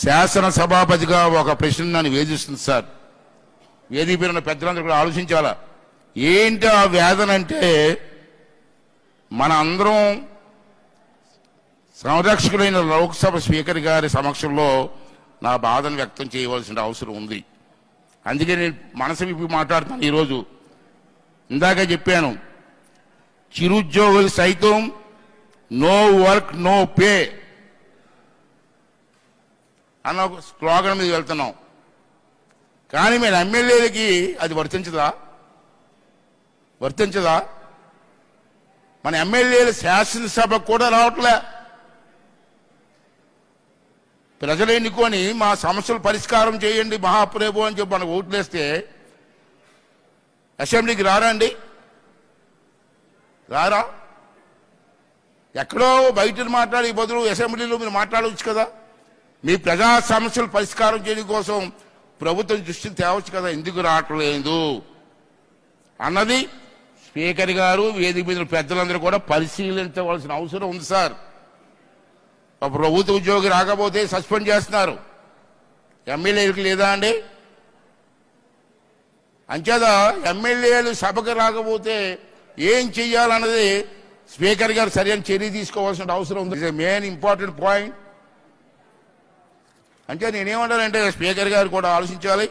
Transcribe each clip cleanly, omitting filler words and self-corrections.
శాసనసభాపతిగా ఒక ప్రశ్న నన్ను వేధిస్తుంది సార్. వేదిక పేరున్న పెద్దలందరూ కూడా ఆలోచించాలా. ఏంటి ఆ వేదన అంటే, మన అందరం సంరక్షకులైన లోక్సభ స్పీకర్ గారి సమక్షంలో నా బాధను వ్యక్తం చేయవలసిన అవసరం ఉంది. అందుకే నేను మనసు విప్పి మాట్లాడుతాను. ఈరోజు ఇందాక చెప్పాను, చిరుద్యోగులు సైతం నో వర్క్ నో పే అన్న స్లోగన్ మీద వెళ్తున్నాం. కానీ మన ఎమ్మెల్యేలకి అది వర్తించదా? మన ఎమ్మెల్యేలు శాసనసభకు కూడా రావట్లే. ప్రజలు ఎన్నుకొని మా సమస్యలు పరిష్కారం చేయండి మహాప్రభు అని చెప్పి మనకు ఓట్లేస్తే అసెంబ్లీకి రారా అండి? రారా? ఎక్కడో బయట మాట్లాడే బదులు అసెంబ్లీలో మీరు మాట్లాడవచ్చు కదా. మీ ప్రజా సమస్యలు పరిష్కారం చేయడం కోసం ప్రభుత్వం దృష్టిని తేవచ్చు కదా. ఎందుకు రావట్లేదు అన్నది స్పీకర్ గారు, వేదిక మీద పెద్దలందరూ కూడా పరిశీలించవలసిన అవసరం ఉంది సార్. ప్రభుత్వ ఉద్యోగి రాకపోతే సస్పెండ్ చేస్తున్నారు, ఎమ్మెల్యేలకు లేదా అండి? అంచేత ఎమ్మెల్యేలు సభకు రాకపోతే ఏం చెయ్యాలన్నది స్పీకర్ గారు సరైన చర్య తీసుకోవాల్సిన అవసరం ఉంది. It's main important point. అంటే నేనేమంటానంటే స్పీకర్ గారు కూడా ఆలోచించాలి,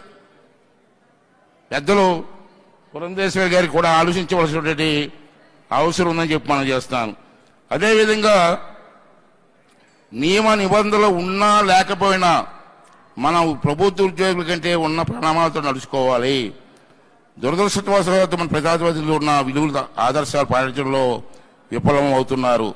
పెద్దలు పురంధేశ్వరి గారికి కూడా ఆలోచించవలసినటువంటి అవసరం ఉందని చెప్పి మనం చేస్తాను. అదేవిధంగా నియమ నిబంధనలు ఉన్నా లేకపోయినా మనం ప్రభుత్వ ఉద్యోగుల కంటే ఉన్న ప్రణామాలతో నడుచుకోవాలి. దురదృష్టవశాత్తు మన ప్రజాప్రతినిధులు ఉన్న విలువల ఆదర్శాలు పాటించడంలో విఫలం అవుతున్నారు.